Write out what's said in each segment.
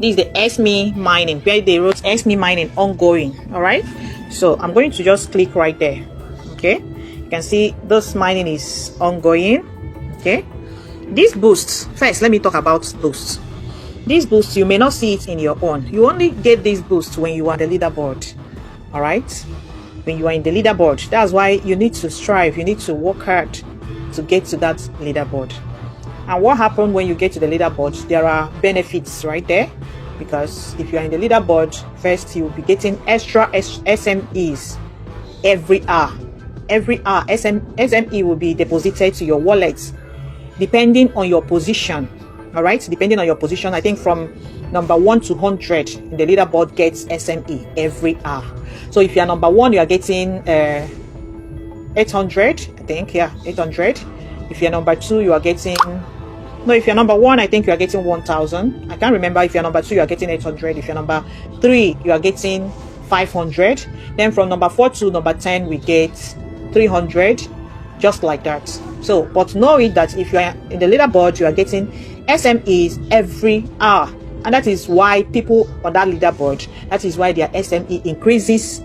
This is the XME Mining, where they wrote XME Mining ongoing. All right, so I'm going to just click right there. Okay, you can see this mining is ongoing. Okay, these boosts, first let me talk about boosts. These boosts, you may not see it in your own. You only get these boosts when you are the leaderboard. All right, when you are in the leaderboard, that's why you need to strive, you need to work hard to get to that leaderboard. And what happens when you get to the leaderboard? There are benefits right there, because if you are in the leaderboard, first you will be getting extra SMEs every hour. Every hour, SME will be deposited to your wallet, depending on your position. All right, depending on your position, I think from number 1 to 100 in the leaderboard gets SME every hour. So if you are number 1, you are getting 800, I think, yeah, 800. If you're number 2, you are getting, no, if you're number 1, I think you are getting 1000. I can't remember. If you're number 2, you are getting 800. If you're number 3, you are getting 500. Then from number 4 to number 10, we get 300, just like that. So, but know it that if you are in the leaderboard, you are getting SMEs every hour. And that is why people on that leaderboard, that is why their SME increases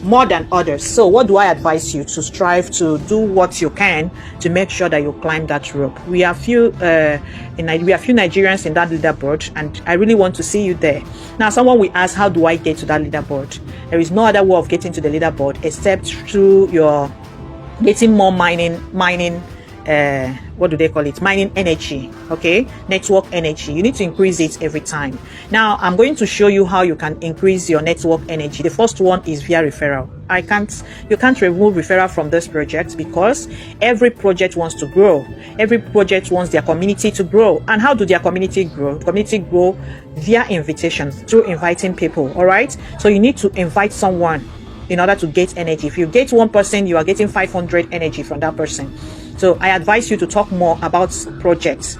more than others. So what do I advise you? To strive to do what you can to make sure that you climb that rope. We are few Nigerians in that leaderboard, and I really want to see you there. Now someone will ask, how do I get to that leaderboard? There is no other way of getting to the leaderboard except through your getting more mining what do they call it, mining energy. Okay, network energy. You need to increase it every time. Now I'm going to show you how you can increase your network energy. The first one is via referral. You can't remove referral from this project, because every project wants to grow. Every project wants their community to grow. And how do their community grow? Community grow via invitation, through inviting people. All right, so you need to invite someone in order to get energy. If you get one person, you are getting 500 energy from that person. So I advise you to talk more about projects.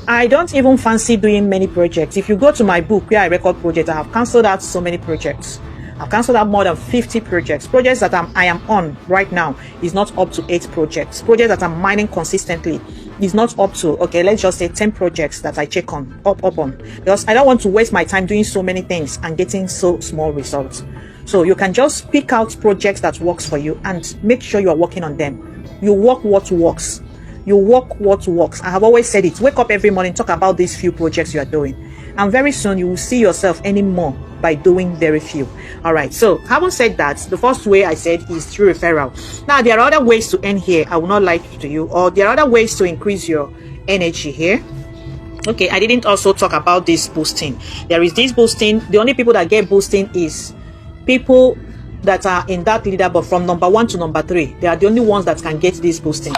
I don't even fancy doing many projects. If you go to my book where I record projects, I have cancelled out so many projects. I've cancelled out more than 50 projects. Projects that I am on right now is not up to 8 projects. Projects that I'm mining consistently is not up to, okay, let's just say 10 projects that I check on, up on. Because I don't want to waste my time doing so many things and getting so small results. So you can just pick out projects that works for you and make sure you are working on them. You work what works. You work what works. I have always said it. Wake up every morning, talk about these few projects you are doing. And very soon you will see yourself any more by doing very few. All right. So having said that, the first way I said is through referral. Now there are other ways to earn here. I will not lie to you. Or there are other ways to increase your energy here. Okay. I didn't also talk about this boosting. There is this boosting. The only people that get boosting is people that are in that leaderboard from number 1 to number 3. They are the only ones that can get this boosting.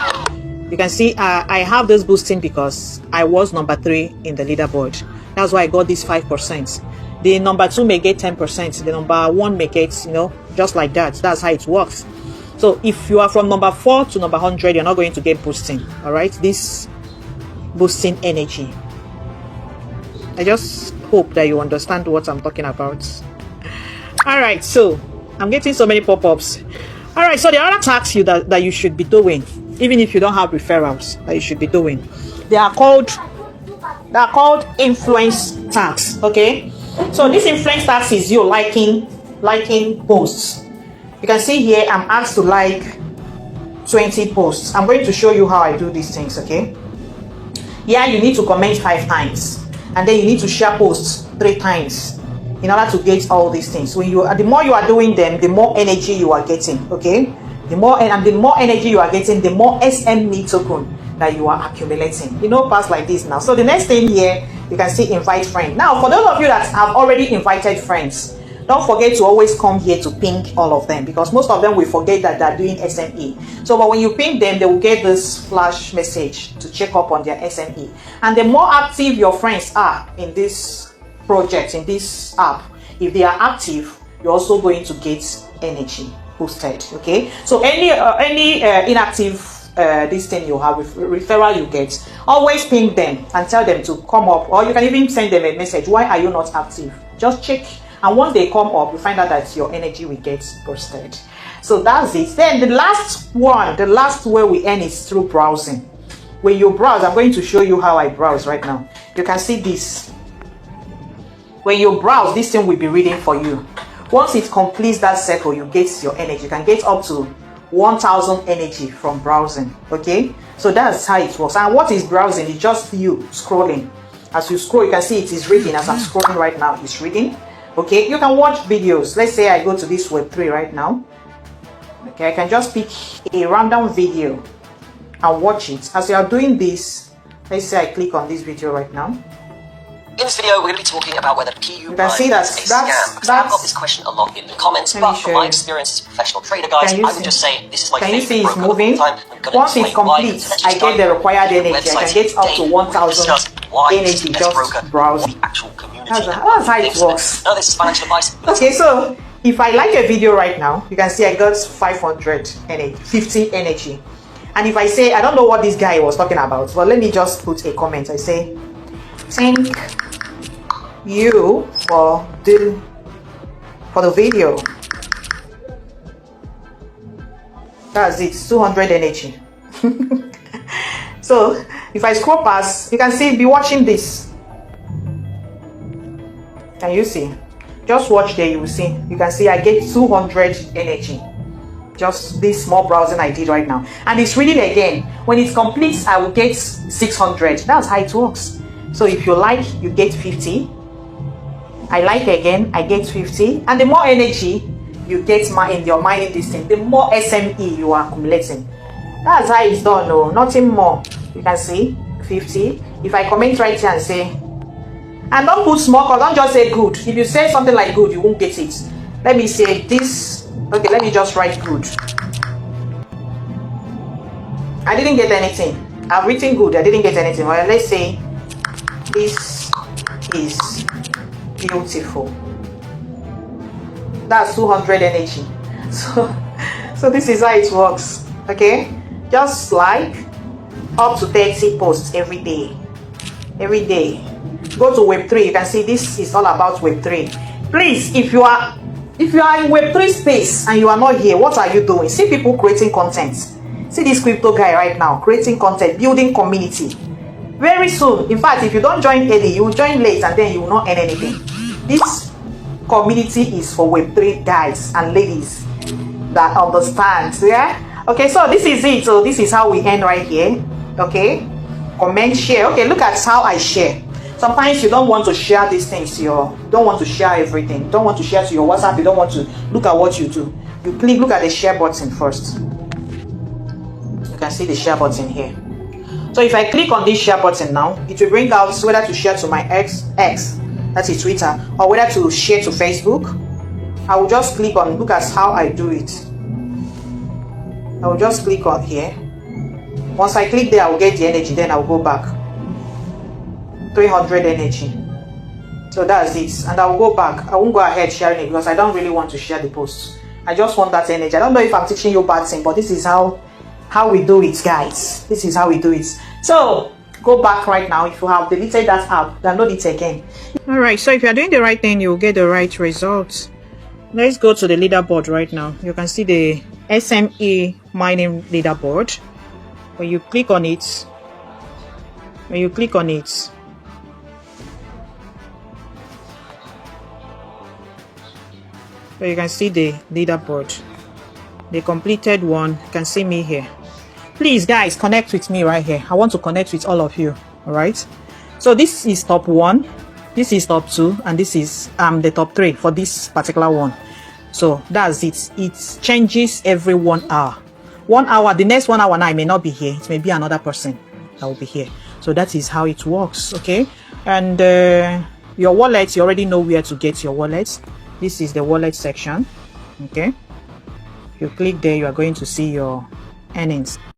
You can see I have this boosting because I was number 3 in the leaderboard. That's why I got this 5%. The number 2 may get 10%. The number 1 may get, just like that. That's how it works. So if you are from number 4 to number 100, you're not going to get boosting. All right, this boosting energy. I just hope that you understand what I'm talking about. All right, so I'm getting so many pop-ups. All right, so there are other tasks that you should be doing, even if you don't have referrals, that you should be doing. They are called influence tasks. Okay, so this influence task is you liking posts. You can see here I'm asked to like 20 posts. I'm going to show you how I do these things. Okay, here you need to comment 5 times, and then you need to share posts 3 times in order to get all these things. When the more you are doing them, the more energy you are getting. Okay, the more energy you are getting, the more SME token that you are accumulating. Pass like this now. So the next thing here, you can see invite friend. Now for those of you that have already invited friends, don't forget to always come here to ping all of them, because most of them will forget that they're doing SME. So but when you ping them, they will get this flash message to check up on their SME. And the more active your friends are in this project, in this app, if they are active, you're also going to get energy boosted. Okay, so any inactive this thing you have with referral you get, always ping them and tell them to come up, or you can even send them a message, why are you not active? Just check, and once they come up, you find out that your energy will get boosted. So that's it. Then the last way we earn is through browsing. When you browse, I'm going to show you how I browse right now. You can see this. when you browse, this thing will be reading for you. Once it completes that circle, you get your energy. You can get up to 1000 energy from browsing. Okay, so that's how it works. And what is browsing? It's just you scrolling. As you scroll, you can see it is reading. As I'm scrolling right now, it's reading. Okay, you can watch videos. Let's say I go to this Web3 right now. Okay, I can just pick a random video and watch it. As you are doing this, let's say I click on this video right now. In this video, we're going to be talking about whether PU You can see that is a scam. Because I've got this question a lot in the comments, but from my experience as a professional trader, guys, I would just say this is my Can you see favorite it's moving? Once it completes, I get the required energy. I can get up to 1000 energy just browsing. That's how it works. No, this is financial advice. Okay, so if I like a video right now, you can see I got 500 energy, 50 energy. And if I say, I don't know what this guy was talking about, but let me just put a comment. I say, thank you for the video. That's it, 200 energy. So if I scroll past, you can see be watching this. Can you see? Just watch there, you will see. You can see I get 200 energy. Just this small browsing I did right now. And it's reading again. When it completes, I will get 600. That's how it works. So if you like, you get 50. I like again, I get 50. And the more energy you get in your mining this thing, the more SME you are accumulating. That's how it's done. No, nothing more. You can see 50. If I comment right here and say, and don't put small, don't just say good. If you say something like good, you won't get it. Let me say this. Okay, let me just write good. I didn't get anything. I've written good. I didn't get anything. Well, let's say this is beautiful. That's 200 energy. So this is how it works. Okay, just like up to 30 posts every day. Every day. Go to Web3. You can see this is all about Web3. Please, if you are in Web3 space and you are not here, what are you doing? See people creating content. See this crypto guy right now creating content, building community. Very soon, in fact, if you don't join early, you will join late and then you will not earn anything. This community is for Web3 guys and ladies that understand. Yeah. Okay, so this is it. So this is how we end right here. Okay, comment, share. Okay, look at how I share. Sometimes you don't want to share these things to don't want to share everything. Don't want to share to your WhatsApp. You don't want to look at what you do. You look at the share button first. You can see the share button here. So if I click on this share button now, it will bring out whether to share to my X, that is Twitter, or whether to share to Facebook. I will just click on, look at how I do it. I will just click on here. Once I click there, I will get the energy, then I will go back. 300 energy. So that's it. And I will go back. I won't go ahead sharing it because I don't really want to share the post. I just want that energy. I don't know if I'm teaching you bad thing, but this is how we do it, guys. This is how we do it. So go back right now. If you have deleted that app, download it again. All right, so if you're doing the right thing, you'll get the right results. Let's go to the leaderboard right now. You can see the XME Mining leaderboard. When you click on it, so you can see the leaderboard. The completed one. You can see me here. Please, guys, connect with me right here. I want to connect with all of you. All right. So this is top 1, this is top 2, and this is the top 3 for this particular one. So that's it. It changes every 1 hour. 1 hour. The next 1 hour now I may not be here. It may be another person that will be here. So that is how it works. Okay. And your wallet, you already know where to get your wallet. This is the wallet section. Okay. If you click there, you are going to see your earnings.